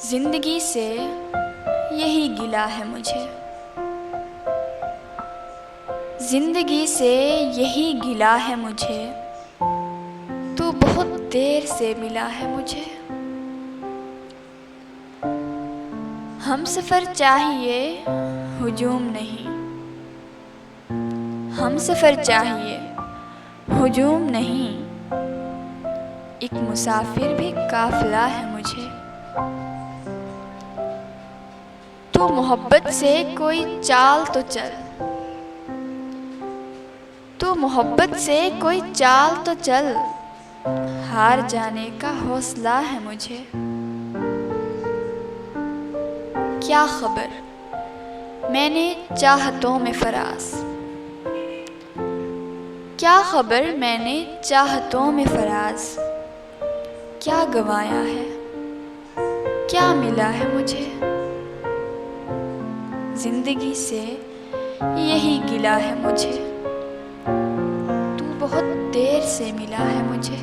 जिंदगी से यही गिला है मुझे, जिंदगी से यही गिला है मुझे, तू बहुत देर से मिला है मुझे। हमसफ़र चाहिए हुजूम नहीं, हमसफ़र चाहिए हुजूम नहीं, एक मुसाफिर भी काफ़िला है मुझे। तू मोहब्बत से कोई चाल तो चल, तू मोहब्बत से कोई चाल तो चल, हार जाने का हौसला है मुझे। क्या खबर मैंने चाहतों में फराज, क्या खबर मैंने चाहतों में फराज, क्या गंवाया है क्या मिला है मुझे। जिंदगी से यही गिला है मुझे, तू बहुत देर से मिला है मुझे।